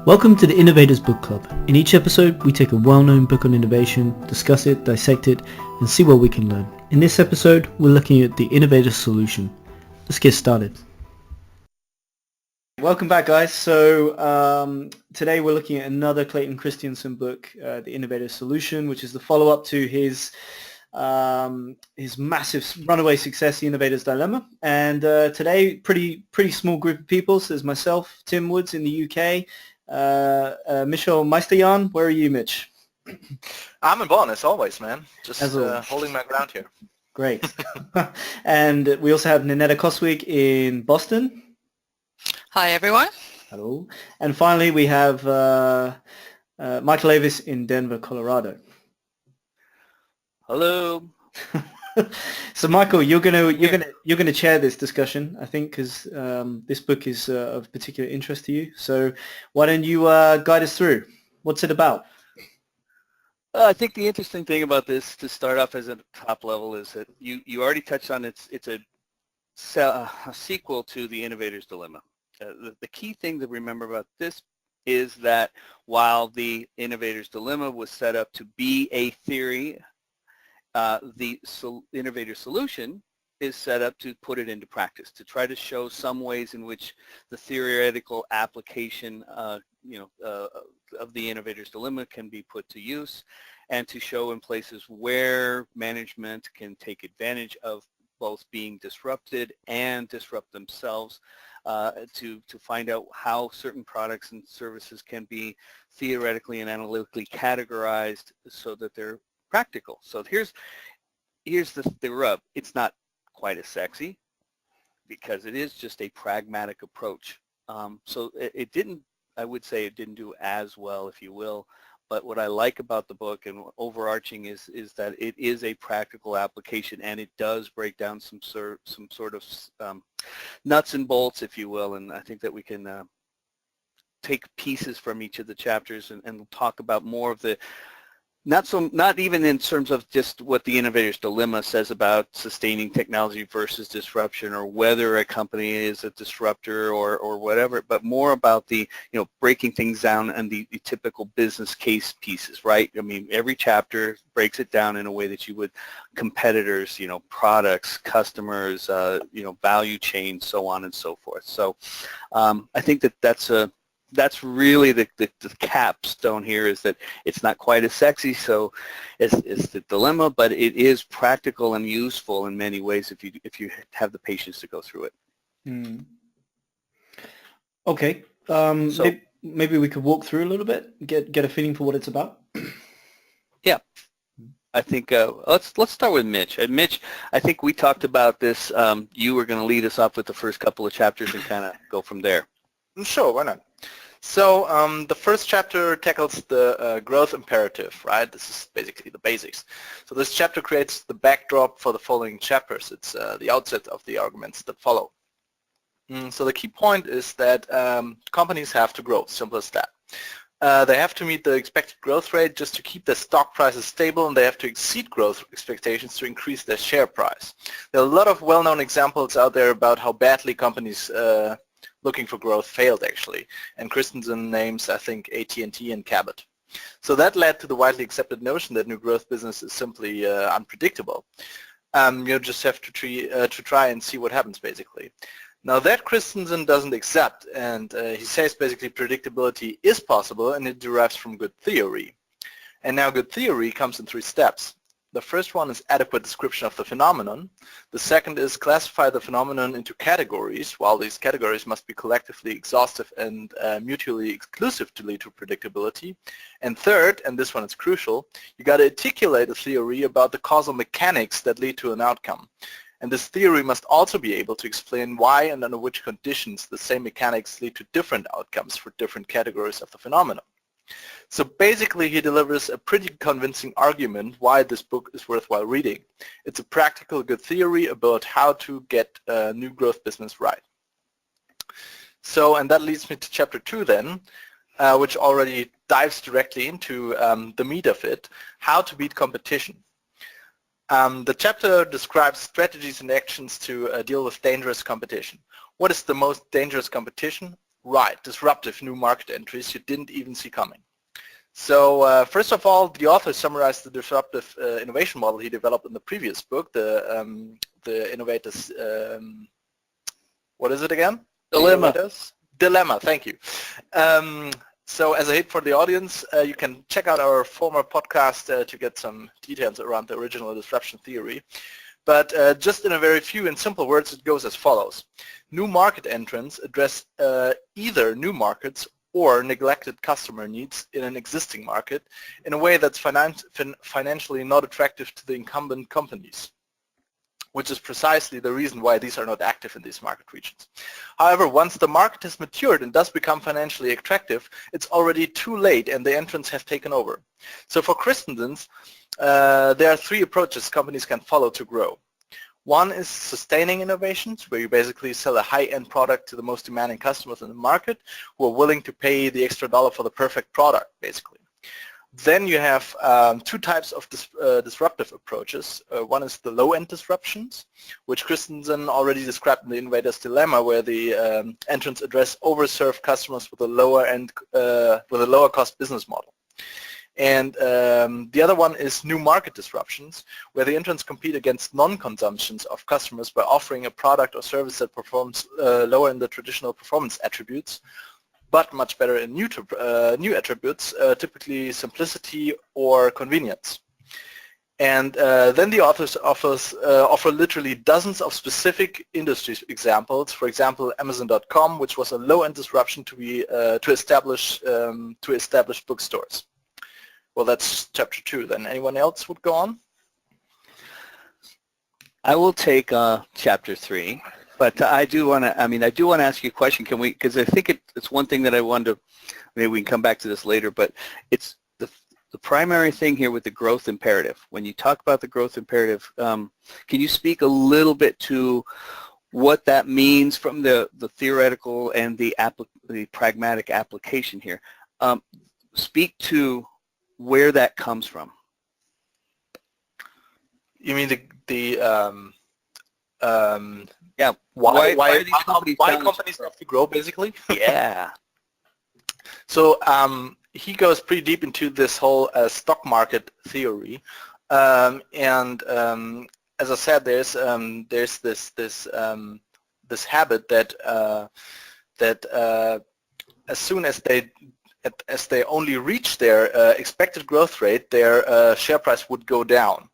Welcome to the Innovators Book Club. In each episode, we take a well-known book on innovation, discuss it, dissect it, and see what we can learn. In this episode, we're looking at the Innovator solution. Let's get started. Welcome back, guys. So today we're looking at another Clayton Christensen book, The Innovator Solution, which is the follow-up to his massive runaway success, The Innovator's Dilemma. And today, pretty small group of people. So there's myself, Tim Woods in the UK, Michel Meisterjan. Where are you, Mitch? I'm in Bonn, as always, man. Just holding my ground here. Great. And we also have Ninetta Koswig in Boston. Hi, everyone. Hello. And finally, we have Michael Avis in Denver, Colorado. Hello. So, Michael, you're gonna chair this discussion, I think, because this book is of particular interest to you. So, why don't you guide us through? What's it about? I think the interesting thing about this, to start off as a top level, is that you already touched on it's a sequel to The Innovator's Dilemma. The key thing to remember about this is that while The Innovator's Dilemma was set up to be a theory, the Innovator Solution is set up to put it into practice, to try to show some ways in which the theoretical application of the Innovator's Dilemma can be put to use, and to show in places where management can take advantage of both being disrupted and disrupt themselves, to find out how certain products and services can be theoretically and analytically categorized so that they're practical. So here's the rub. It's not quite as sexy because it is just a pragmatic approach. So I would say it didn't do as well, if you will. But what I like about the book and overarching is that it is a practical application, and it does break down some sort of nuts and bolts, if you will. And I think that we can take pieces from each of the chapters and talk about more of the not even in terms of just what the Innovator's Dilemma says about sustaining technology versus disruption, or whether a company is a disruptor or whatever, but more about the breaking things down and the typical business case pieces, right? I mean, every chapter breaks it down in a way that you would competitors, products, customers, value chain, so on and so forth. So I think that's really the capstone here, is that it's not quite as sexy, so it's the dilemma, but it is practical and useful in many ways if you have the patience to go through it. Okay. Maybe we could walk through a little bit, get a feeling for what it's about. Yeah. I think let's start with Mitch. And Mitch, I think we talked about this. You were going to lead us off with the first couple of chapters and kind of go from there. Sure, why not? So the first chapter tackles the growth imperative, right? This is basically the basics. So this chapter creates the backdrop for the following chapters. It's the outset of the arguments that follow. So the key point is that companies have to grow, simple as that. They have to meet the expected growth rate just to keep their stock prices stable, and they have to exceed growth expectations to increase their share price. There are a lot of well-known examples out there about how badly companies looking for growth failed, actually. And Christensen names, I think, AT&T and Cabot. So that led to the widely accepted notion that new growth business is simply unpredictable. You just have to try and see what happens, basically. Now that Christensen doesn't accept, and he says basically predictability is possible, and it derives from good theory. And now good theory comes in 3 steps. The first one is adequate description of the phenomenon. The second is classify the phenomenon into categories, while these categories must be collectively exhaustive and mutually exclusive to lead to predictability. And third, and this one is crucial, you got to articulate a theory about the causal mechanics that lead to an outcome. And this theory must also be able to explain why and under which conditions the same mechanics lead to different outcomes for different categories of the phenomenon. So basically he delivers a pretty convincing argument why this book is worthwhile reading. It's a practical good theory about how to get new growth business right. So, and that leads me to chapter 2 then, which already dives directly into the meat of it, how to beat competition. The chapter describes strategies and actions to deal with dangerous competition. What is the most dangerous competition? Right, disruptive new market entries you didn't even see coming. So first of all, the author summarized the disruptive innovation model he developed in the previous book, the Innovator's, what is it again? Dilemma. Dilemma, thank you. So as a hint for the audience, you can check out our former podcast to get some details around the original disruption theory. But just in a very few and simple words, it goes as follows. New market entrants address either new markets or neglected customer needs in an existing market in a way that's financially not attractive to the incumbent companies, which is precisely the reason why these are not active in these market regions. However, once the market has matured and does become financially attractive, it's already too late and the entrants have taken over. So for Christensen's, there are three approaches companies can follow to grow. One is sustaining innovations, where you basically sell a high-end product to the most demanding customers in the market who are willing to pay the extra dollar for the perfect product, basically. Then you have two types of disruptive approaches. One is the low-end disruptions, which Christensen already described in the Innovator's Dilemma, where the entrants address overserved customers with a lower cost business model. And the other one is new market disruptions, where the entrants compete against non-consumptions of customers by offering a product or service that performs lower in the traditional performance attributes, but much better in new attributes, typically simplicity or convenience. And then the authors offer literally dozens of specific industry examples. For example, Amazon.com, which was a low-end disruption to establish bookstores. Well, that's chapter 2. Then anyone else would go on? I will take chapter 3, but I do want to ask you a question. Can we? Because I think it's one thing that I wanted to. Maybe we can come back to this later, but it's the primary thing here with the growth imperative. When you talk about the growth imperative, can you speak a little bit to what that means from the theoretical and the pragmatic application here? Speak to where that comes from. You mean yeah, why companies have to grow, basically? Yeah. So he goes pretty deep into this whole stock market theory, and as I said, there's this habit that as soon as they only reach their expected growth rate, their share price would go down.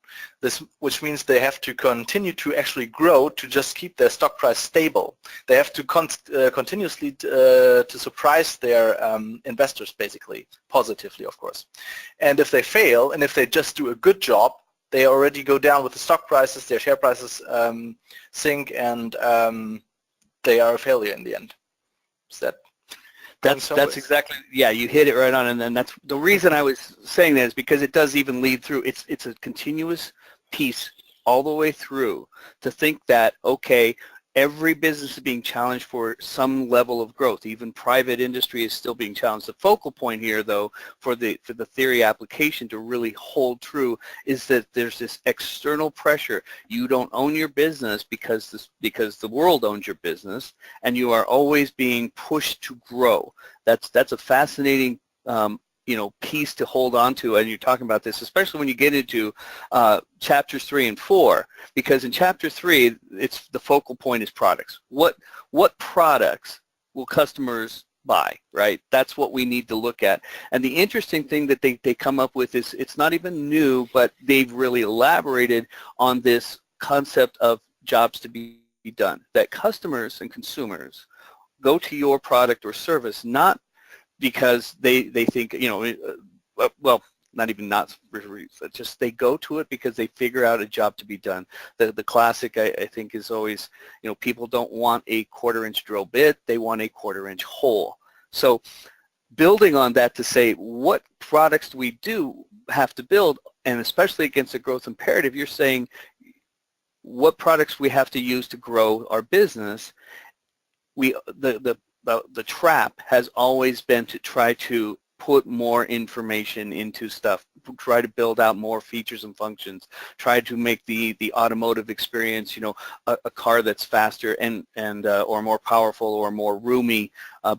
Which means they have to continue to actually grow to just keep their stock price stable. They have to continuously to surprise their investors, basically, positively, of course. And if they fail, and if they just do a good job, they already go down with the stock prices, their share prices sink, and they are a failure in the end. Is that? That's exactly, yeah, you hit it right on, and then that's the reason I was saying that is because it does even lead through, it's a continuous piece all the way through to think that, okay, every business is being challenged for some level of growth. Even private industry is still being challenged. The focal point here, though, for the theory application to really hold true is that there's this external pressure. You don't own your business because the world owns your business, and you are always being pushed to grow. That's a fascinating piece to hold on to, and you're talking about this, especially when you get into chapters 3 and 4, because in chapter 3, it's the focal point is products. What products will customers buy, right? That's what we need to look at. And the interesting thing that they come up with is it's not even new, but they've really elaborated on this concept of jobs to be done, that customers and consumers go to your product or service not because they think, well, not even not, just they go to it because they figure out a job to be done. The classic, I think, is always, people don't want a quarter-inch drill bit, they want a quarter-inch hole. So building on that to say, what products do we have to build, and especially against the growth imperative, you're saying what products we have to use to grow our business. The trap has always been to try to put more information into stuff, try to build out more features and functions, try to make the automotive experience, you know, a car that's faster and or more powerful or more roomy,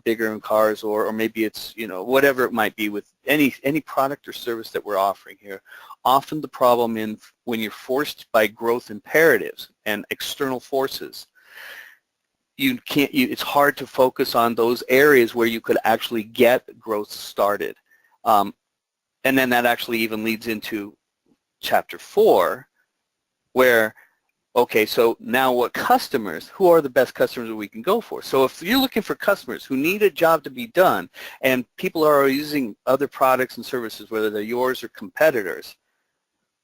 bigger in cars, or maybe it's, you know, whatever it might be with any product or service that we're offering here. Often the problem when you're forced by growth imperatives and external forces, it's hard to focus on those areas where you could actually get growth started. And then that actually even leads into chapter 4, where, okay, so now who are the best customers that we can go for? So if you're looking for customers who need a job to be done, and people are using other products and services, whether they're yours or competitors,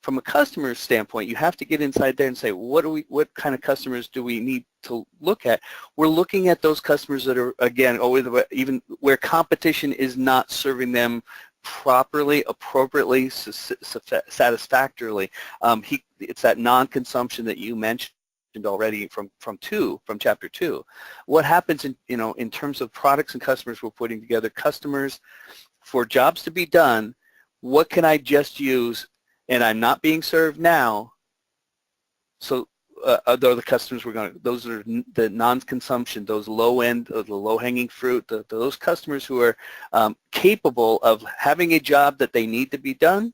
from a customer standpoint, you have to get inside there and say, what kind of customers do we need to look at? We're looking at those customers that are, again, even where competition is not serving them properly, appropriately, satisfactorily. It's that non-consumption that you mentioned already from chapter 2. What happens in terms of products and customers we're putting together, customers for jobs to be done, what can I just use and I'm not being served now? So those are the customers those are the non-consumption, those low-end, the low-hanging fruit, those customers who are capable of having a job that they need to be done,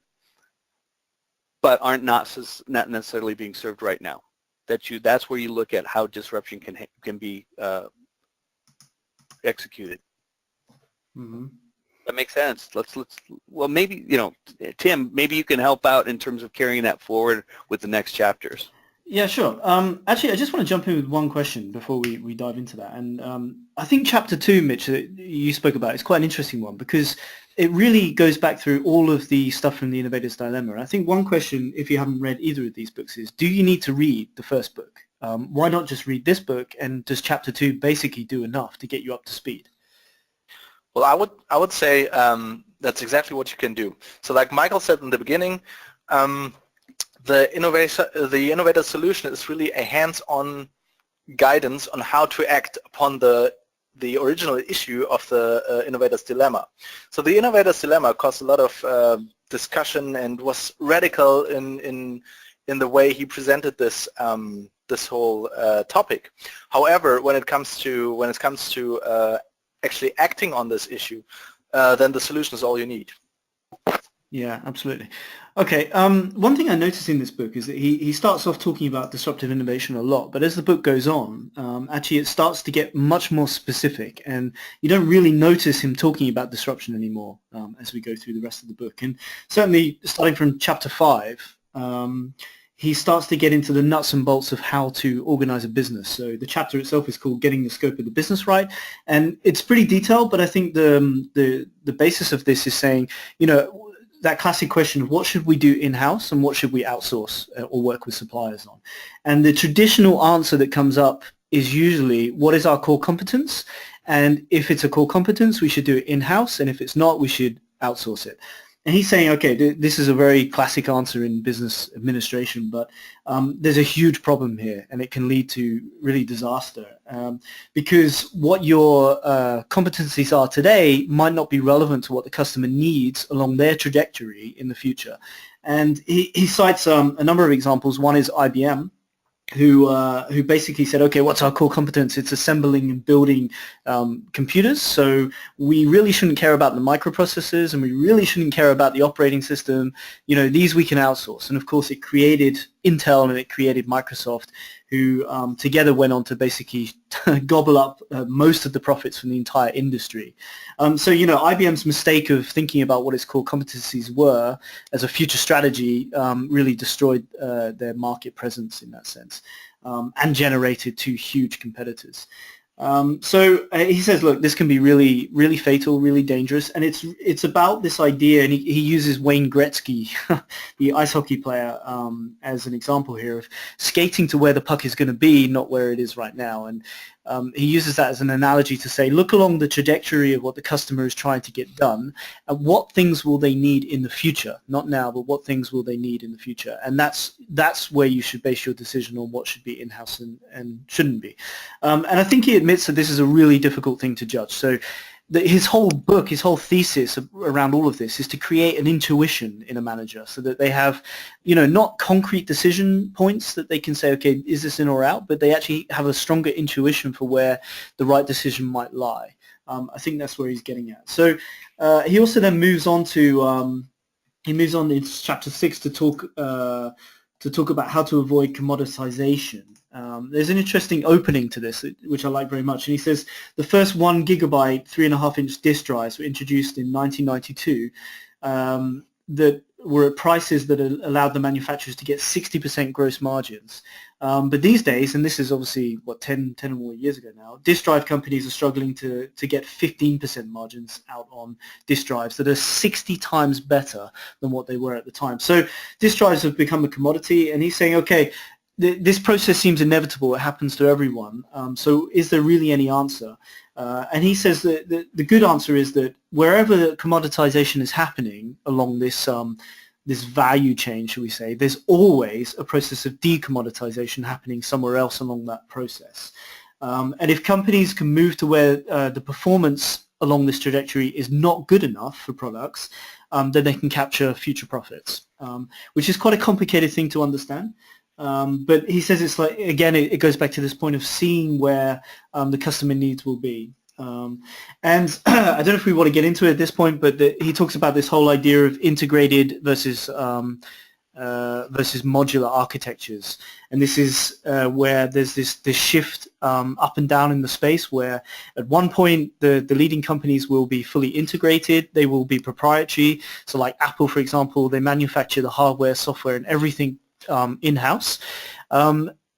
but aren't not necessarily being served right now. That's where you look at how disruption can be executed. Mm-hmm. That makes sense. Well, maybe, Tim, maybe you can help out in terms of carrying that forward with the next chapters. Yeah, sure. Actually, I just want to jump in with one question before we dive into that. And I think chapter 2, Mitch, that you spoke about is quite an interesting one because it really goes back through all of the stuff from the Innovator's Dilemma. And I think one question, if you haven't read either of these books, is do you need to read the first book? Why not just read this book? And does chapter 2 basically do enough to get you up to speed? Well, I would say that's exactly what you can do. So like Michael said in the beginning, the innovator solution is really a hands-on guidance on how to act upon the original issue of the innovator's dilemma. So the innovator's dilemma caused a lot of discussion and was radical in the way he presented this this whole topic. However, when it comes to actually acting on this issue, then the solution is all you need. Yeah, absolutely. Okay, one thing I noticed in this book is that he starts off talking about disruptive innovation a lot, but as the book goes on, actually it starts to get much more specific, and you don't really notice him talking about disruption anymore as we go through the rest of the book. And certainly starting from chapter 5, he starts to get into the nuts and bolts of how to organize a business. So the chapter itself is called Getting the Scope of the Business Right, and it's pretty detailed, but I think the basis of this is saying, that classic question of what should we do in-house and what should we outsource or work with suppliers on. And the traditional answer that comes up is usually, what is our core competence? And if it's a core competence, we should do it in-house, and if it's not, we should outsource it. And he's saying, okay, this is a very classic answer in business administration, but there's a huge problem here, and it can lead to really disaster because what your competencies are today might not be relevant to what the customer needs along their trajectory in the future. And he cites a number of examples. One is IBM, who basically said, okay, what's our core competence? It's assembling and building computers. So we really shouldn't care about the microprocessors, and we really shouldn't care about the operating system. These we can outsource. And of course, it created Intel and it created Microsoft, who together went on to basically gobble up most of the profits from the entire industry. So IBM's mistake of thinking about what its core competencies were as a future strategy really destroyed their market presence in that sense and generated two huge competitors. So he says, look, this can be really, really fatal, really dangerous, and it's about this idea, and he uses Wayne Gretzky, the ice hockey player, as an example here of skating to where the puck is going to be, not where it is right now. And he uses that as an analogy to say, look along the trajectory of what the customer is trying to get done, and what things will they need in the future, not now, but what things will they need in the future. And that's where you should base your decision on what should be in-house and shouldn't be. And I think he admits that this is a really difficult thing to judge. So his whole book, his whole thesis around all of this is to create an intuition in a manager so that they have, not concrete decision points that they can say, okay, is this in or out, but they actually have a stronger intuition for where the right decision might lie. I think that's where he's getting at. So he also then moves on to, in chapter 6 to talk about how to avoid commoditization. There's an interesting opening to this, which I like very much. And he says the first 1 gigabyte 3.5-inch disk drives were introduced in 1992 that were at prices that allowed the manufacturers to get 60% gross margins. But these days, and this is obviously, 10 or more years ago now, disk drive companies are struggling to get 15% margins out on disk drives that are 60 times better than what they were at the time. So disk drives have become a commodity, and he's saying, okay, this process seems inevitable. It happens to everyone. So is there really any answer? And he says that the good answer is that wherever commoditization is happening along this this value chain, shall we say, there's always a process of decommoditization happening somewhere else along that process. And if companies can move to where the performance along this trajectory is not good enough for products, then they can capture future profits, which is quite a complicated thing to understand. But he says it's like, again, it goes back to this point of seeing where the customer needs will be. And I don't know if we want to get into it at this point, but he talks about this whole idea of integrated versus modular architectures. And this is where there's this shift up and down in the space where at one point the leading companies will be fully integrated, they will be proprietary. So like Apple, for example, they manufacture the hardware, software, and everything in-house.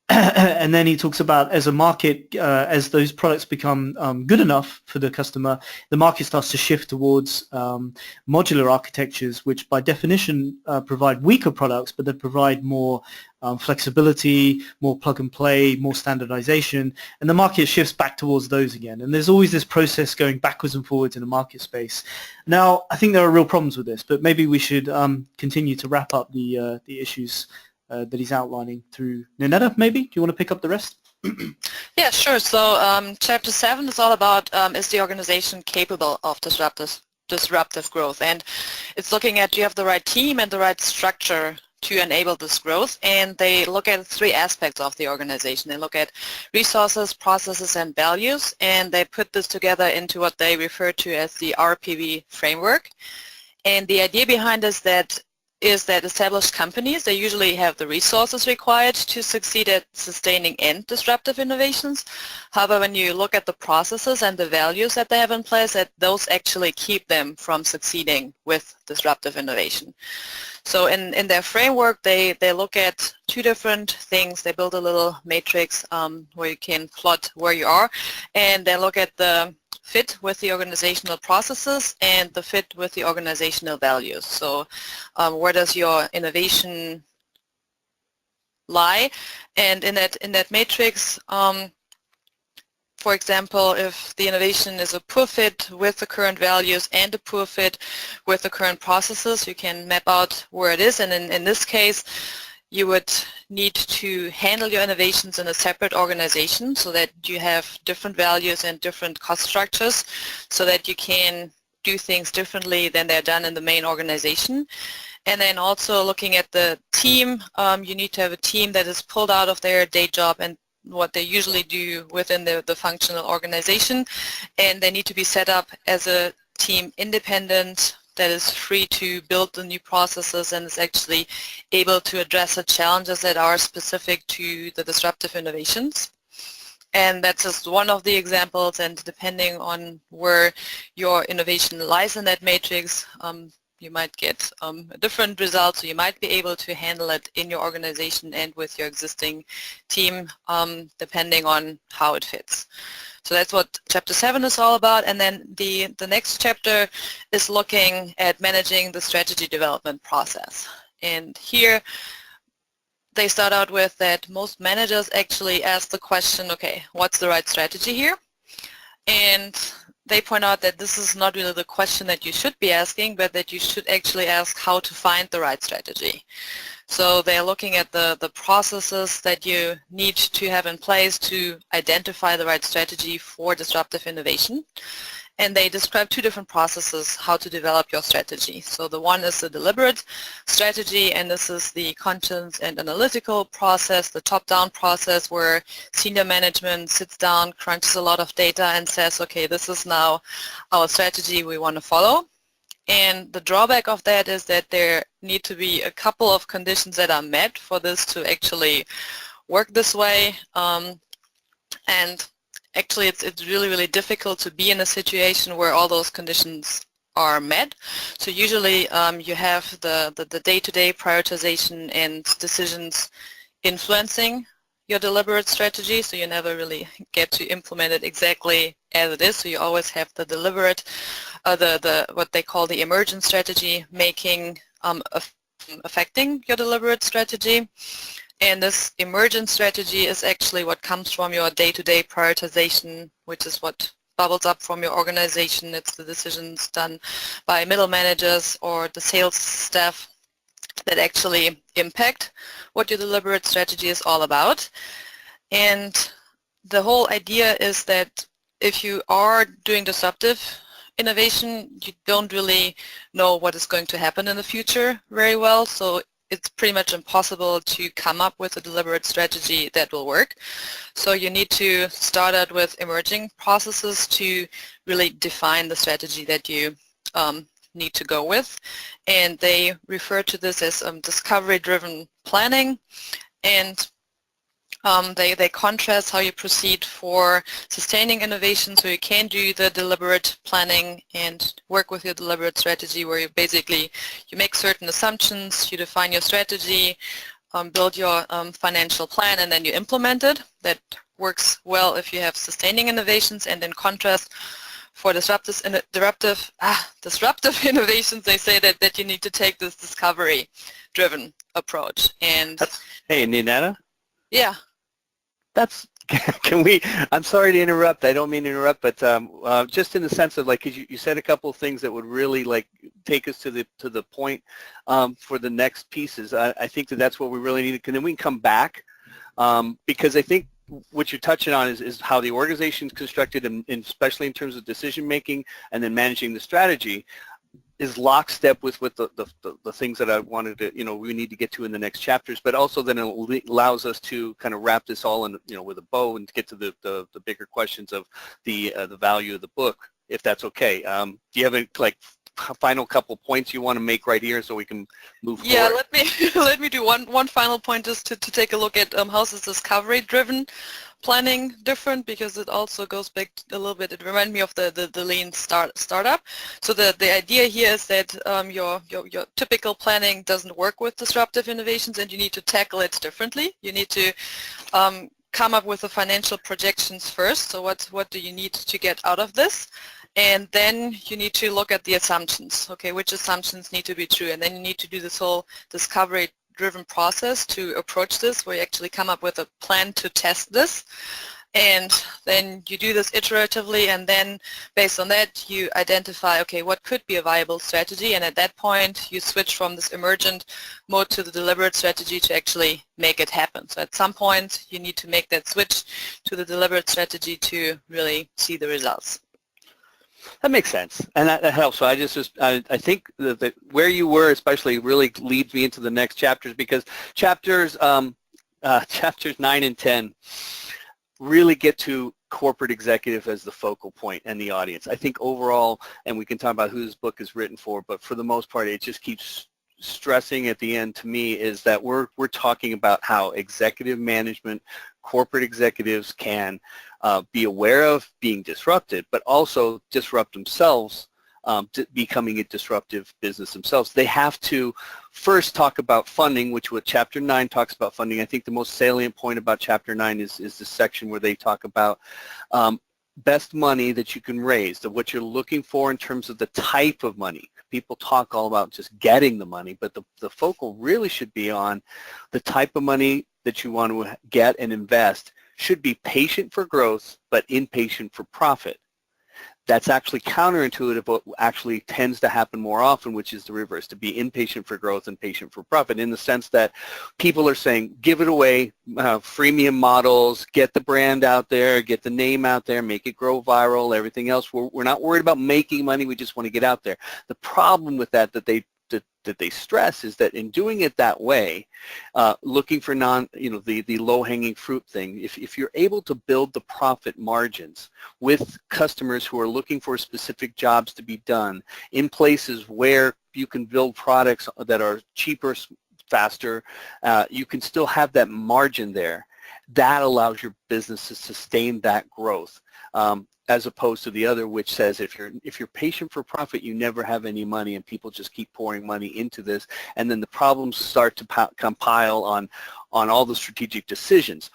And then he talks about as a market, as those products become good enough for the customer, the market starts to shift towards modular architectures, which by definition provide weaker products, but they provide more flexibility, more plug and play, more standardization, and the market shifts back towards those again. And there's always this process going backwards and forwards in the market space. Now, I think there are real problems with this, but maybe we should continue to wrap up the issues that he's outlining through Ninetta, maybe? Do you want to pick up the rest? Yeah, sure. So Chapter 7 is all about is the organization capable of disruptive growth? And it's looking at do you have the right team and the right structure to enable this growth, and they look at 3 aspects of the organization. They look at resources, processes, and values, and they put this together into what they refer to as the Rpv Framework. And the idea behind this is that established companies, they usually have the resources required to succeed at sustaining and disruptive innovations. However, when you look at the processes and the values that they have in place, that those actually keep them from succeeding with disruptive innovation. So in their framework, they look at 2 different things. They build a little matrix where you can plot where you are, and they look at the fit with the organizational processes and the fit with the organizational values. So where does your innovation lie? And in that matrix, for example, if the innovation is a poor fit with the current values and a poor fit with the current processes, you can map out where it is. And in this case, you would need to handle your innovations in a separate organization so that you have different values and different cost structures so that you can do things differently than they're done in the main organization. And then also looking at the team, you need to have a team that is pulled out of their day job and what they usually do within the functional organization, and they need to be set up as a team independent that is free to build the new processes and is actually able to address the challenges that are specific to the disruptive innovations. And that's just one of the examples, and depending on where your innovation lies in that matrix, you might get a different result, so you might be able to handle it in your organization and with your existing team, depending on how it fits. So that's what Chapter 7 is all about. And then the next chapter is looking at managing the strategy development process. And here they start out with that most managers actually ask the question, okay, what's the right strategy here? And they point out that this is not really the question that you should be asking, but that you should actually ask how to find the right strategy. So they're looking at the processes that you need to have in place to identify the right strategy for disruptive innovation. and they describe two different processes how to develop your strategy. So the one is the deliberate strategy, and this is the conscious and analytical process, the top-down process where senior management sits down, crunches a lot of data and says, okay, this is now our strategy we want to follow. And the drawback of that is that there need to be a couple of conditions that are met for this to actually work this way. And actually it's really, really difficult to be in a situation where all those conditions are met. So usually you have the day-to-day prioritization and decisions influencing your deliberate strategy, so you never really get to implement it exactly as it is. So you always have the deliberate, what they call the emergent strategy making affecting your deliberate strategy. And this emergent strategy is actually what comes from your day-to-day prioritization, which is what bubbles up from your organization. It's the decisions done by middle managers or the sales staff that actually impact what your deliberate strategy is all about. And the whole idea is that if you are doing disruptive innovation, you don't really know what is going to happen in the future very well, so it's pretty much impossible to come up with a deliberate strategy that will work. So you need to start out with emerging processes to really define the strategy that you need to go with, and they refer to this as discovery-driven planning, and they contrast how you proceed for sustaining innovation, so you can do the deliberate planning and work with your deliberate strategy where you basically you make certain assumptions, you define your strategy, build your financial plan, and then you implement it. That works well if you have sustaining innovations. And in contrast, for disruptive innovations, they say that you need to take this discovery-driven approach. And hey, Ninetta? Yeah. Can we, I'm sorry to interrupt, I don't mean to interrupt, but just in the sense of, like, 'cause you said a couple of things that would really, like, take us to the point for the next pieces. I think that's what we really need, and then we can come back, because I think what you're touching on is how the organization is constructed, and especially in terms of decision making and then managing the strategy, is lockstep with the things that I wanted to, we need to get to in the next chapters, but also then it allows us to kind of wrap this all in, with a bow and get to the bigger questions of the value of the book, if that's okay. Do you have a final couple points you want to make right here so we can move forward? Yeah, let me do one final point just to take a look at how's this discovery-driven planning different, because it also goes back a little bit. It reminded me of the lean startup. So the idea here is that your typical planning doesn't work with disruptive innovations, and you need to tackle it differently. You need to come up with the financial projections first. So what do you need to get out of this? And then you need to look at the assumptions. Okay, which assumptions need to be true? And then you need to do this whole discovery-driven process to approach this, where you actually come up with a plan to test this. And then you do this iteratively, and then based on that you identify, okay, what could be a viable strategy, and at that point you switch from this emergent mode to the deliberate strategy to actually make it happen. So at some point you need to make that switch to the deliberate strategy to really see the results. That makes sense, and that helps. So I think that where you were especially really leads me into the next chapters, because chapters 9 and 10 really get to corporate executive as the focal point and the audience. I think overall, and we can talk about who this book is written for, but for the most part it just keeps stressing at the end to me is that we're talking about how executive management, corporate executives can be aware of being disrupted, but also disrupt themselves, becoming a disruptive business themselves. They have to first talk about funding, which what Chapter 9 talks about funding. I think the most salient point about Chapter 9 is the section where they talk about best money that you can raise, of what you're looking for in terms of the type of money. People talk all about just getting the money, but the focal really should be on the type of money that you want to get and invest should be patient for growth, but impatient for profit. That's actually counterintuitive, what actually tends to happen more often, which is the reverse, to be impatient for growth and patient for profit, in the sense that people are saying, give it away, freemium models, get the brand out there, get the name out there, make it grow viral, everything else. We're not worried about making money, we just want to get out there. The problem with that they stress is that in doing it that way, looking for the low-hanging fruit thing, if you're able to build the profit margins with customers who are looking for specific jobs to be done in places where you can build products that are cheaper, faster, you can still have that margin there. That allows your business to sustain that growth. As opposed to the other, which says if you're patient for profit, you never have any money, and people just keep pouring money into this, and then the problems start to compile on all the strategic decisions.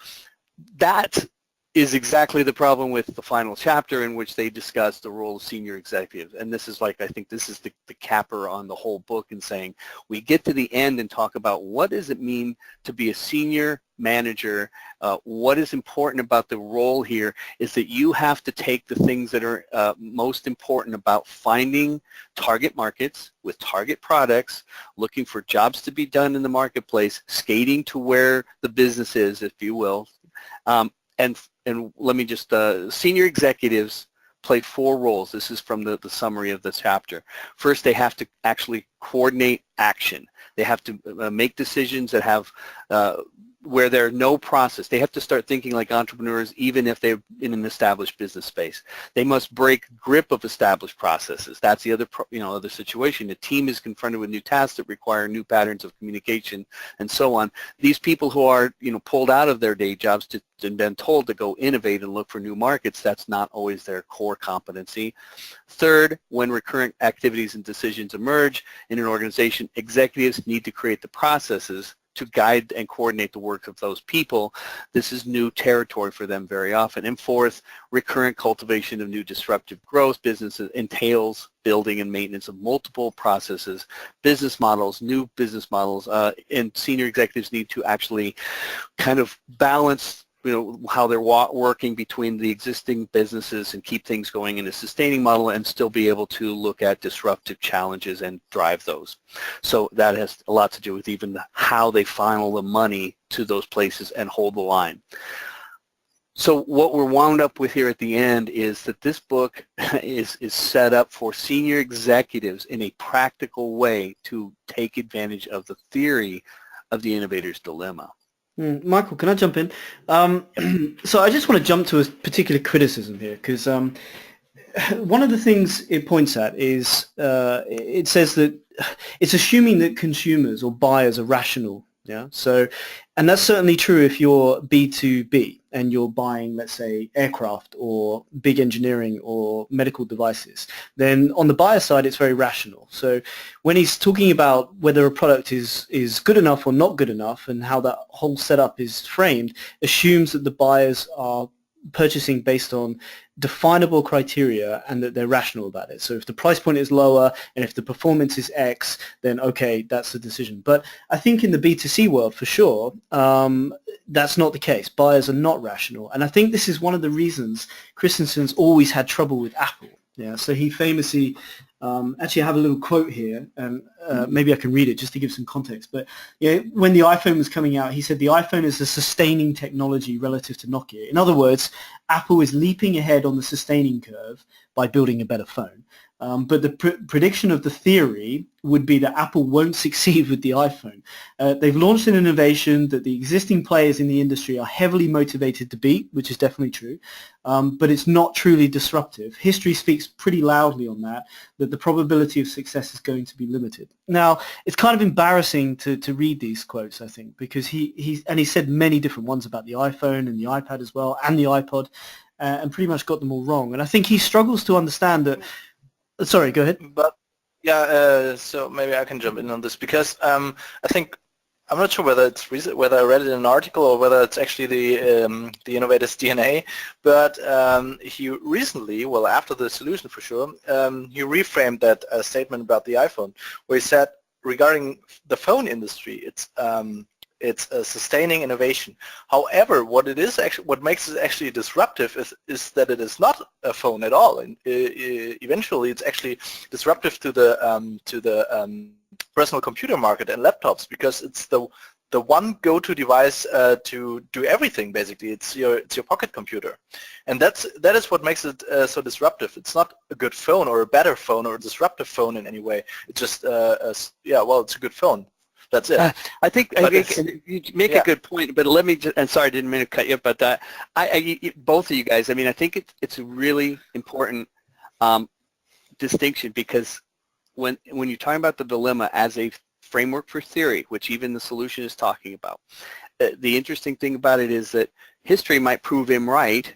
That is exactly the problem with the final chapter, in which they discuss the role of senior executives. And this is I think this is the capper on the whole book, in saying we get to the end and talk about what does it mean to be a senior manager. What is important about the role here is that you have to take the things that are most important about finding target markets with target products, looking for jobs to be done in the marketplace, skating to where the business is, if you will. And let me just, senior executives play 4 roles. This is from the summary of the chapter. First, they have to actually coordinate action. They have to make decisions that have, where there's no process. They have to start thinking like entrepreneurs, even if they're in an established business space. They must break grip of established processes. That's the other, other situation. The team is confronted with new tasks that require new patterns of communication and so on. These people who are, pulled out of their day jobs and been told to go innovate and look for new markets, that's not always their core competency. Third, when recurrent activities and decisions emerge in an organization, executives need to create the processes to guide and coordinate the work of those people. This is new territory for them very often. And fourth, recurrent cultivation of new disruptive growth businesses entails building and maintenance of multiple processes, business models, new business models, and senior executives need to actually kind of balance how they're working between the existing businesses and keep things going in a sustaining model, and still be able to look at disruptive challenges and drive those. So that has a lot to do with even how they funnel the money to those places and hold the line. So what we're wound up with here at the end is that this book is set up for senior executives in a practical way to take advantage of the theory of the innovator's dilemma. Michael, can I jump in? So I just want to jump to a particular criticism here, because one of the things it points at is it says that it's assuming that consumers or buyers are rational. Yeah. So, and that's certainly true if you're B2B and you're buying, let's say, aircraft or big engineering or medical devices. Then on the buyer side, it's very rational. So when he's talking about whether a product is good enough or not good enough, and how that whole setup is framed, assumes that the buyers are purchasing based on definable criteria and that they're rational about it. So if the price point is lower and if the performance is X, then okay, that's the decision. But I think in the B2C world, for sure, that's not the case. Buyers are not rational. And I think this is one of the reasons Christensen's always had trouble with Apple. Yeah, so he famously, actually I have a little quote here, and maybe I can read it just to give some context. But yeah, when the iPhone was coming out, he said the iPhone is a sustaining technology relative to Nokia. In other words, Apple is leaping ahead on the sustaining curve by building a better phone. But the prediction of the theory would be that Apple won't succeed with the iPhone. They've launched an innovation that the existing players in the industry are heavily motivated to beat, which is definitely true, but it's not truly disruptive. History speaks pretty loudly on that the probability of success is going to be limited. Now, it's kind of embarrassing to read these quotes, I think, because he said many different ones about the iPhone and the iPad as well, and the iPod, and pretty much got them all wrong. And I think he struggles to understand that. Sorry, go ahead. But yeah, so maybe I can jump in on this, because I think, I'm not sure whether whether I read it in an article or whether it's actually the innovator's DNA, but he recently, well, after the solution for sure, he reframed that statement about the iPhone, where he said regarding the phone industry, It's a sustaining innovation. However, what makes it actually disruptive is that it is not a phone at all. And eventually, it's actually disruptive to the personal computer market and laptops, because it's the one go-to device to do everything. Basically, it's your pocket computer, and that is what makes it so disruptive. It's not a good phone or a better phone or a disruptive phone in any way. It's just it's a good phone. That's it. I think you make a good point, but let me just, and sorry, I didn't mean to cut you up, but both of you guys, I mean, I think it's a really important distinction, because when you're talking about the dilemma as a framework for theory, which even the solution is talking about, the interesting thing about it is that history might prove him right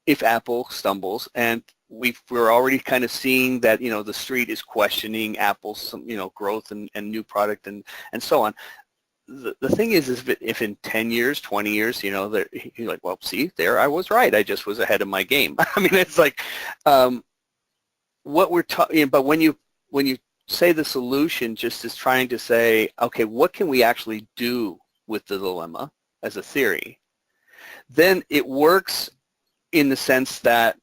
if Apple stumbles, and we're already kind of seeing that, the street is questioning Apple's, growth and new product and so on. The thing is if in 10 years, 20 years, you're like, well, see, there I was right. I just was ahead of my game. I mean, it's like what we're talking, but when you say the solution just is trying to say, okay, what can we actually do with the dilemma as a theory, then it works in the sense that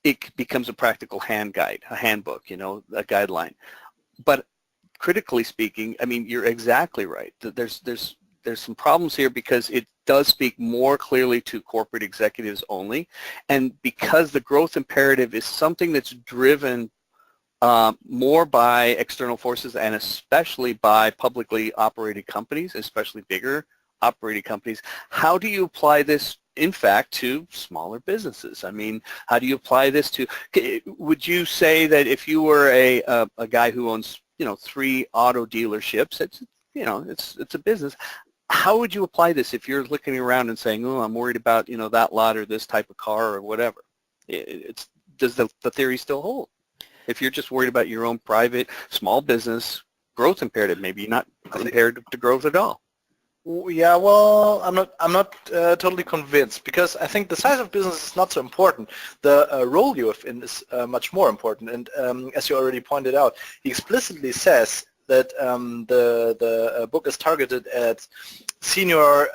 it becomes a practical handbook, a guideline. But critically speaking, I mean, you're exactly right. There's some problems here, because it does speak more clearly to corporate executives only, and because the growth imperative is something that's driven more by external forces, and especially by publicly operated companies, especially bigger operating companies. How do you apply this, in fact, to smaller businesses? I mean, how do you apply this to, would you say that if you were a guy who owns, 3 auto dealerships, it's a business. How would you apply this if you're looking around and saying, oh, I'm worried about, that lot or this type of car or whatever? Does the theory still hold? If you're just worried about your own private small business growth imperative, maybe you're not compared to growth at all. Yeah, well, I'm not totally convinced, because I think the size of business is not so important. The role you have in is much more important. And as you already pointed out, he explicitly says that the book is targeted at senior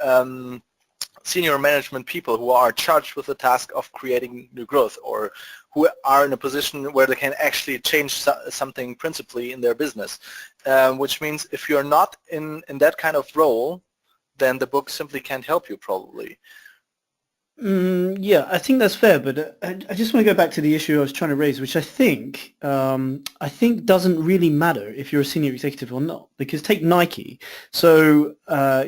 management people who are charged with the task of creating new growth, or who are in a position where they can actually change something principally in their business. Which means if you're not in that kind of role, then the book simply can't help you, probably. Yeah, I think that's fair, but I just want to go back to the issue I was trying to raise, which I think doesn't really matter if you're a senior executive or not. Because take Nike. So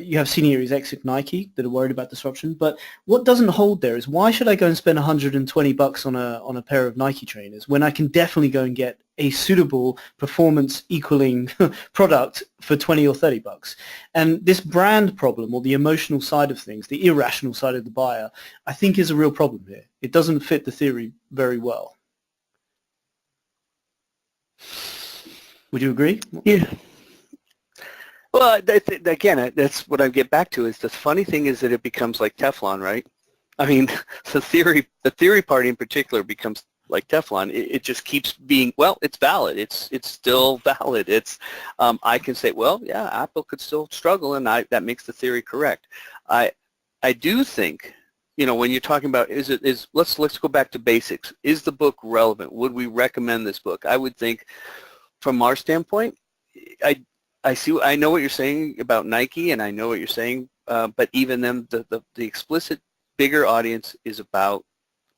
you have senior execs at Nike that are worried about disruption, but what doesn't hold there is, why should I go and spend $120 on a pair of Nike trainers when I can definitely go and get a suitable performance equaling product for 20 or 30 bucks? And this brand problem, or the emotional side of things, the irrational side of the buyer, I think is a real problem here. It doesn't fit the theory very well. Would you agree? Yeah. Well, again, that's what I get back to, is the funny thing is that it becomes like Teflon, right? I mean, the theory part in particular becomes like Teflon. It just keeps being, well, it's valid. It's still valid. It's I can say, well, yeah, Apple could still struggle, and that makes the theory correct. I do think, when you're talking about let's go back to basics. Is the book relevant? Would we recommend this book? I would think, from our standpoint, I know what you're saying about Nike, and I know what you're saying, but even then, the explicit bigger audience is about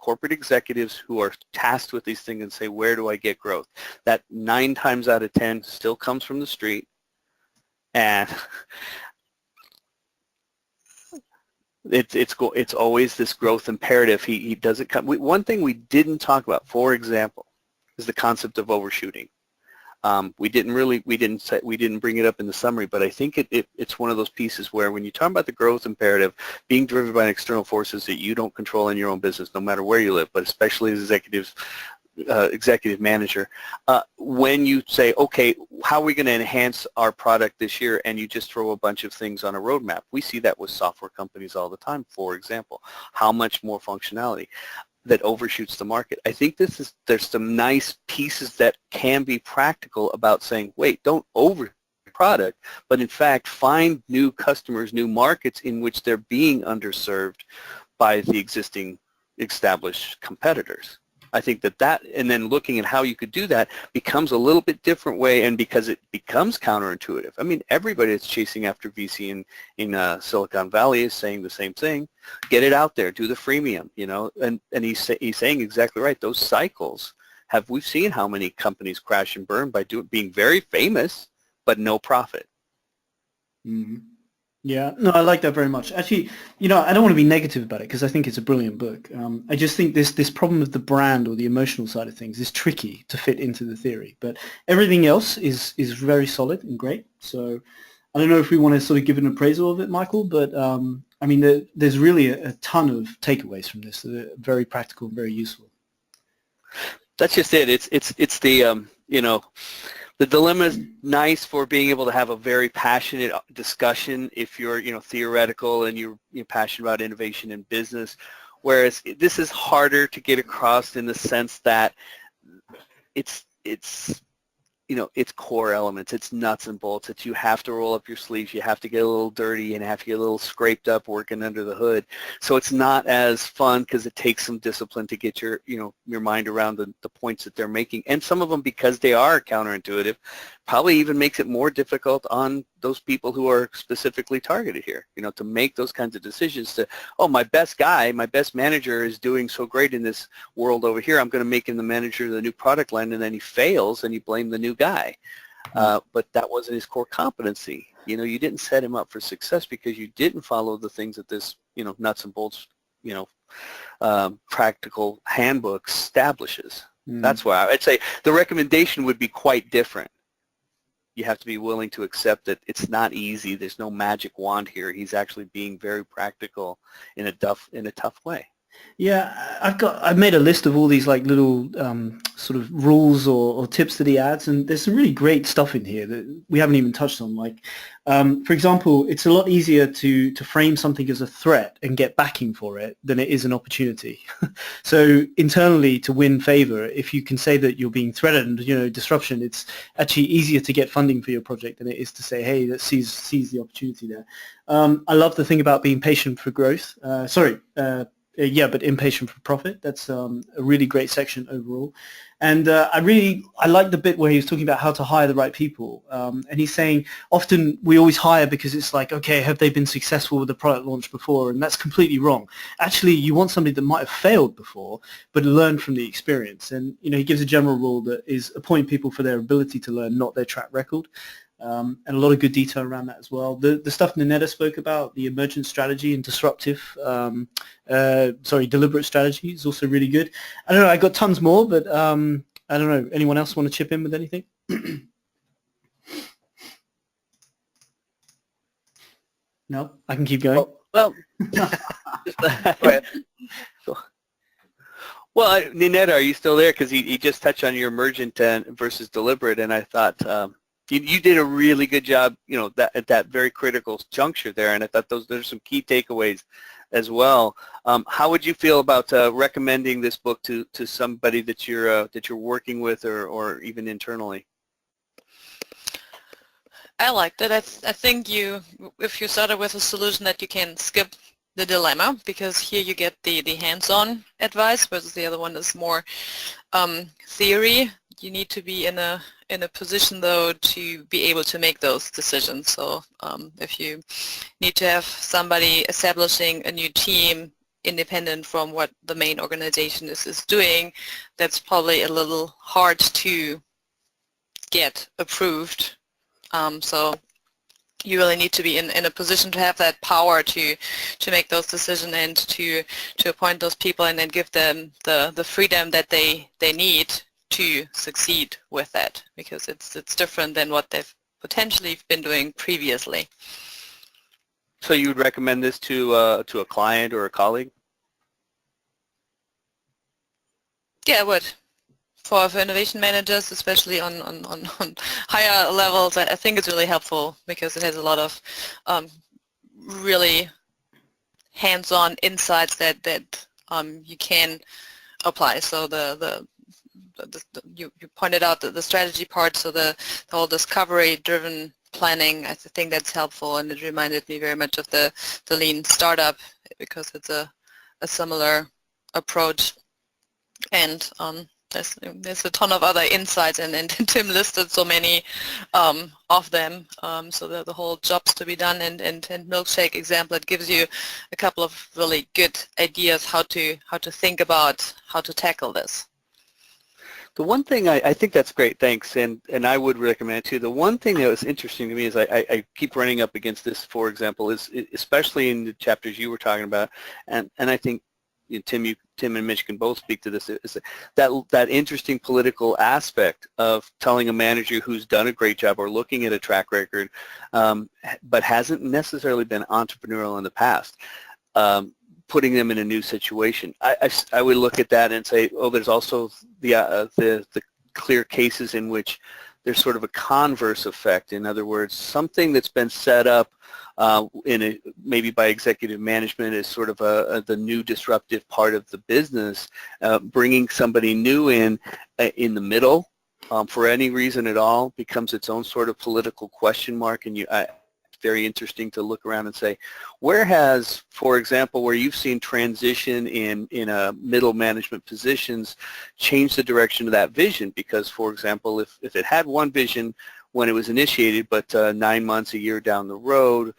corporate executives who are tasked with these things and say, where do I get growth? That 9 times out of 10 still comes from the street, and it's always this growth imperative. He doesn't come. One thing we didn't talk about, for example, is the concept of overshooting. We didn't bring it up in the summary, but I think it's one of those pieces where, when you talk about the growth imperative being driven by external forces that you don't control in your own business, no matter where you live, but especially as executive manager, when you say, okay, how are we going to enhance our product this year, and you just throw a bunch of things on a roadmap. We see that with software companies all the time, for example. How much more functionality that overshoots the market. I think there's some nice pieces that can be practical about saying, wait, don't overcook product, but in fact find new customers, new markets in which they're being underserved by the existing established competitors. I think that and then looking at how you could do that becomes a little bit different way, and because it becomes counterintuitive. I mean, everybody that's chasing after VC in Silicon Valley is saying the same thing. Get it out there, do the freemium, you know, and he's saying exactly right. Those cycles we've seen how many companies crash and burn by being very famous, but no profit. Mm-hmm. Yeah, no, I like that very much. Actually, you know, I don't want to be negative about it because I think it's a brilliant book. I just think this problem of the brand or the emotional side of things is tricky to fit into the theory. But everything else is very solid and great. So I don't know if we want to sort of give an appraisal of it, Michael, but I mean, there's really a ton of takeaways from this that are very practical and very useful. That's just it. It's the you know, the dilemma is nice for being able to have a very passionate discussion if you're, you know, theoretical and you're passionate about innovation in business, whereas this is harder to get across in the sense that it's you know, it's core elements, it's nuts and bolts that you have to roll up your sleeves, you have to get a little dirty and have to get a little scraped up working under the hood. So it's not as fun because it takes some discipline to get your, you know, your mind around the points that they're making. And some of them, because they are counterintuitive, probably even makes it more difficult on those people who are specifically targeted here, you know, to make those kinds of decisions to, oh, my best guy, my best manager is doing so great in this world over here, I'm going to make him the manager of the new product line, and then he fails and you blame the new guy. But that wasn't his core competency. You know, you didn't set him up for success because you didn't follow the things that this, you know, nuts and bolts, you know, practical handbook establishes. That's why I'd say the recommendation would be quite different. You have to be willing to accept that it's not easy. There's no magic wand here. He's actually being very practical in a tough way. Yeah, I've made a list of all these like little sort of rules or tips that he adds, and there's some really great stuff in here that we haven't even touched on. Like, for example, it's a lot easier to frame something as a threat and get backing for it than it is an opportunity. So internally, to win favor, if you can say that you're being threatened, you know, disruption, it's actually easier to get funding for your project than it is to say, hey, let's seize the opportunity there. I love the thing about being patient for growth. Yeah, but impatient for profit. That's a really great section overall. And I like the bit where he was talking about how to hire the right people. And he's saying often we always hire because it's like, okay, have they been successful with the product launch before? And that's completely wrong. Actually, you want somebody that might have failed before, but learned from the experience. And, you know, he gives a general rule that is appoint people for their ability to learn, not their track record. And a lot of good detail around that as well. The stuff Ninetta spoke about, the emergent strategy and disruptive, deliberate strategy is also really good. I don't know, I got tons more, but I don't know. Anyone else want to chip in with anything? No, I can keep going. Well, well, Ninetta, are you still there? Because he just touched on your emergent versus deliberate, and I thought you did a really good job, you know, at that very critical juncture there, and I thought there's some key takeaways as well. How would you feel about recommending this book to somebody that you're working with or even internally? I liked it. I think if you started with a solution that you can skip the dilemma, because here you get the hands-on advice, versus the other one is more theory. You need to be in a position though to be able to make those decisions. So if you need to have somebody establishing a new team independent from what the main organization is doing, that's probably a little hard to get approved. So you really need to be in a position to have that power to make those decisions and to appoint those people and then give them the freedom that they need to succeed with that, because it's different than what they've potentially been doing previously. So you would recommend this to a client or a colleague? Yeah, I would. For innovation managers, especially on higher levels, I think it's really helpful because it has a lot of really hands-on insights that you can apply. So you pointed out the strategy part, so the whole discovery-driven planning. I think that's helpful, and it reminded me very much of the lean startup because it's a similar approach. And there's a ton of other insights, and Tim listed so many of them. So the whole jobs to be done and milkshake example, it gives you a couple of really good ideas how to think about how to tackle this. The one thing I think that's great, thanks, and I would recommend it too. The one thing that was interesting to me is I keep running up against this, for example, is especially in the chapters you were talking about, and I think Tim and Mitch can both speak to this, is that interesting political aspect of telling a manager who's done a great job or looking at a track record, but hasn't necessarily been entrepreneurial in the past, putting them in a new situation. I would look at that and say, oh, there's also the clear cases in which there's sort of a converse effect. In other words, something that's been set up maybe by executive management as sort of the new disruptive part of the business, bringing somebody new in the middle for any reason at all becomes its own sort of political question mark, and it's very interesting to look around and say, where has, for example, where you've seen transition in middle management positions change the direction of that vision? Because, for example, if it had one vision when it was initiated, but 9 months, a year down the road,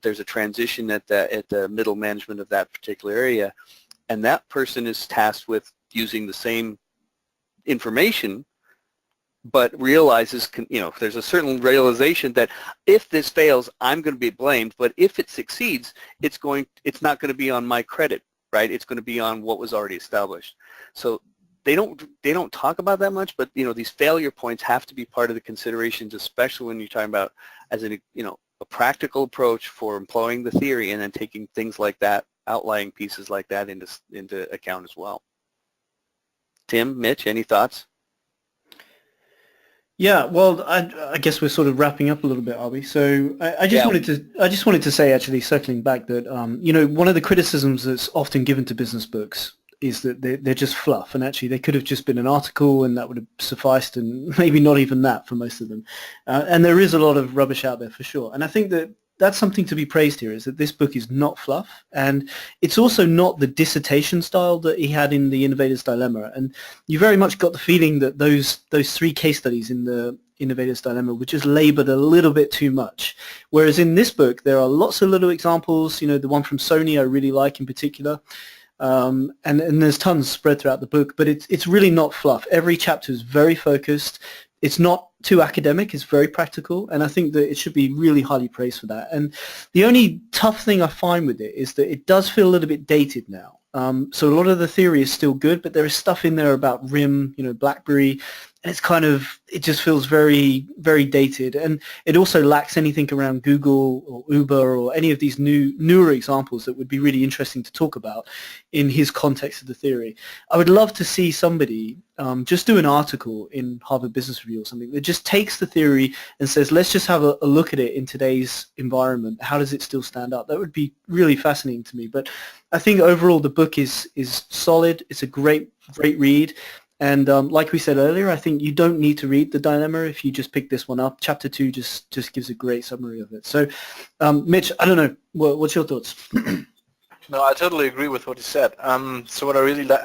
there's a transition at the middle management of that particular area, and that person is tasked with using the same information, but realizes, there's a certain realization that if this fails, I'm going to be blamed, but if it succeeds, it's not going to be on my credit, right? It's going to be on what was already established. So they don't talk about that much, but these failure points have to be part of the considerations, especially when you're talking about as a practical approach for employing the theory and then taking things like that, outlying pieces like that into account as well. Tim, Mitch, any thoughts? Yeah, well, I guess we're sort of wrapping up a little bit, are we? So I just wanted to say, actually, circling back, that one of the criticisms that's often given to business books is that they're just fluff, and actually they could have just been an article and that would have sufficed, and maybe not even that for most of them. And there is a lot of rubbish out there for sure. And I think that that's something to be praised here, is that this book is not fluff, and it's also not the dissertation style that he had in The Innovator's Dilemma. And you very much got the feeling that those 3 case studies in The Innovator's Dilemma were just labored a little bit too much. Whereas in this book, there are lots of little examples. The one from Sony I really like in particular. And there's tons spread throughout the book, but it's really not fluff. Every chapter is very focused. It's not too academic. It's very practical, and I think that it should be really highly praised for that. And the only tough thing I find with it is that it does feel a little bit dated now. So a lot of the theory is still good, but there is stuff in there about RIM, BlackBerry, and it just feels very, very dated. And it also lacks anything around Google or Uber or any of these newer examples that would be really interesting to talk about in his context of the theory. I would love to see somebody just do an article in Harvard Business Review or something that just takes the theory and says, let's just have a look at it in today's environment. How does it still stand up? That would be really fascinating to me. But I think overall the book is solid. It's a great read. And like we said earlier, I think you don't need to read The Dilemma if you just pick this one up. Chapter 2 just gives a great summary of it. So, Mitch, I don't know, what's your thoughts? No, I totally agree with what you said. So what I really like,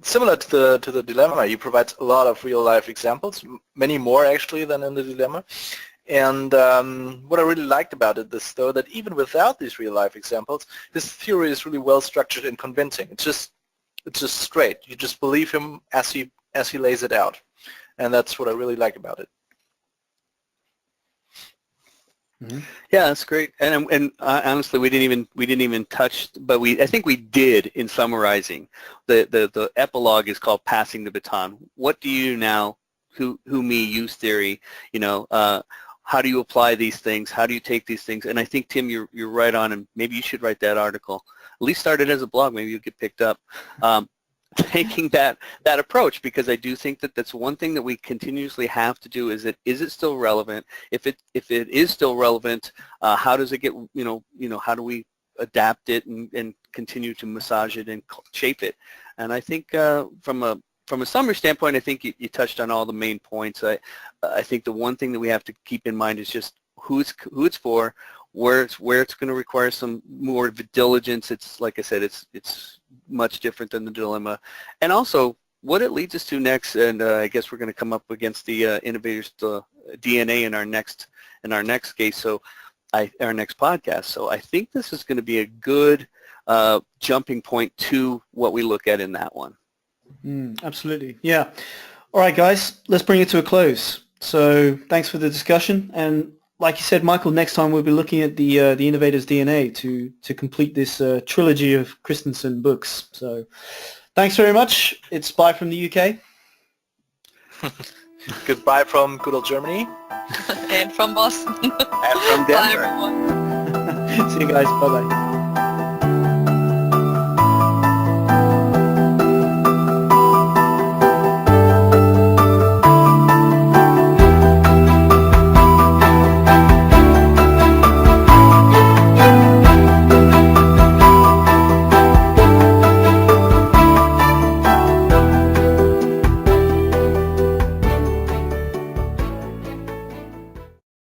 similar to the dilemma, you provide a lot of real-life examples, many more actually than in the dilemma. And what I really liked about it is, though, that even without these real-life examples, his theory is really well-structured and convincing. It's just straight. You just believe him as he lays it out, and that's what I really like about it. Mm-hmm. Yeah, that's great. And honestly, we didn't even touch, but I think we did in summarizing. The epilogue is called "Passing the Baton." What do you now? Who me use theory? How do you apply these things? How do you take these things? And I think, Tim, you're right on, and maybe you should write that article. At least start it as a blog. Maybe you'll get picked up. Taking that approach, because I do think that that's one thing that we continuously have to do. Is it still relevant? If it is still relevant, how does it get? How do we adapt it and continue to massage it and shape it? And I think from a summary standpoint, I think you touched on all the main points. I think the one thing that we have to keep in mind is just who it's for, where it's going to require some more diligence. It's like I said, it's much different than the dilemma, and also what it leads us to next. And I guess we're going to come up against the innovators, the DNA in our next case. So our next podcast. So I think this is going to be a good jumping point to what we look at in that one. Absolutely. Yeah. All right, guys, let's bring it to a close. So thanks for the discussion. And like you said, Michael, next time we'll be looking at the Innovator's DNA to complete this trilogy of Christensen books. So thanks very much. It's bye from the UK. Goodbye from good old Germany. And from Boston. And from Denver. Bye, everyone. See you guys. Bye-bye.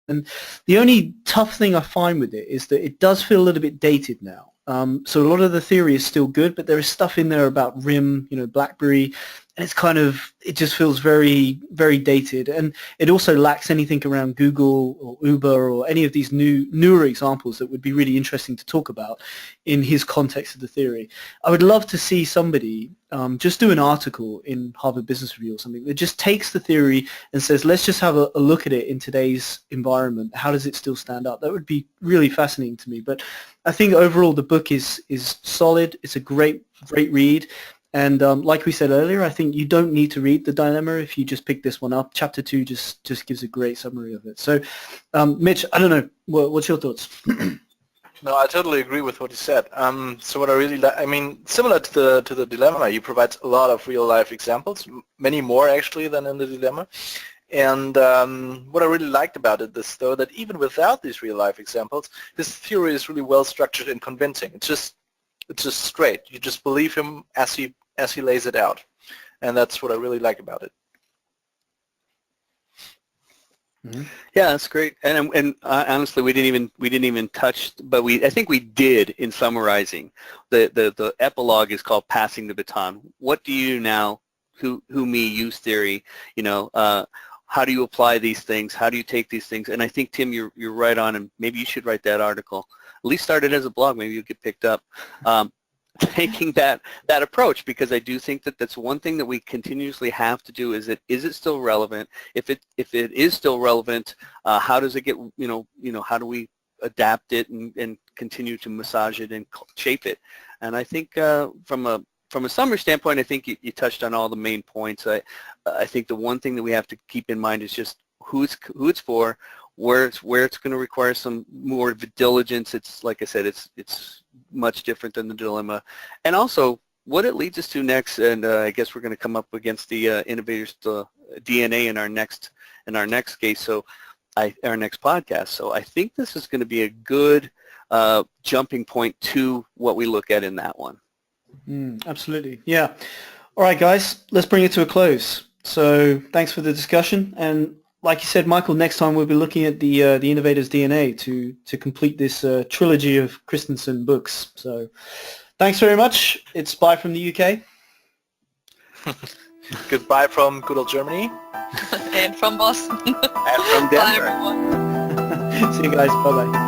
And the only tough thing I find with it is that it does feel a little bit dated now. So a lot of the theory is still good, but there is stuff in there about RIM, BlackBerry, and it's kind of, it just feels very, very dated. And it also lacks anything around Google or Uber or any of these newer examples that would be really interesting to talk about in his context of the theory. I would love to see somebody just do an article in Harvard Business Review or something that just takes the theory and says, let's just have a look at it in today's environment. How does it still stand up? That would be really fascinating to me. But I think overall the book is solid. It's a great read. And like we said earlier, I think you don't need to read the dilemma if you just pick this one up. Chapter 2 just gives a great summary of it. So, Mitch, I don't know, what's your thoughts? No, I totally agree with what you said. So what I really like, I mean, similar to the dilemma, you provide a lot of real-life examples, many more actually than in the dilemma. And what I really liked about it is, though, that even without these real-life examples, this theory is really well-structured and convincing. It's just straight. You just believe him as he lays it out, and that's what I really like about it. Mm-hmm. Yeah, that's great. And honestly, we didn't even touch, but I think we did in summarizing. The epilogue is called "Passing the Baton." What do you now? Who me use theory? How do you apply these things? How do you take these things? And I think, Tim, you're right on, and maybe you should write that article. At least start it as a blog. Maybe you'll get picked up. Taking that approach, because I do think that that's one thing that we continuously have to do. Is it still relevant? If it is still relevant, how does it get? How do we adapt it and continue to massage it and shape it? And I think from a summary standpoint, I think you touched on all the main points. I think the one thing that we have to keep in mind is just who it's for, where it's going to require some more diligence. It's like I said, it's much different than the dilemma, and also what it leads us to next. And I guess we're going to come up against the innovators, the DNA in our next case. So our next podcast. So I think this is going to be a good jumping point to what we look at in that one. Absolutely. Yeah. All right, guys, let's bring it to a close. So thanks for the discussion. And like you said, Michael, next time we'll be looking at the Innovator's DNA to complete this trilogy of Christensen books. So thanks very much. It's bye from the UK. Goodbye from good old Germany. And from Boston. And from Denver. Bye, everyone. See you guys. Bye-bye.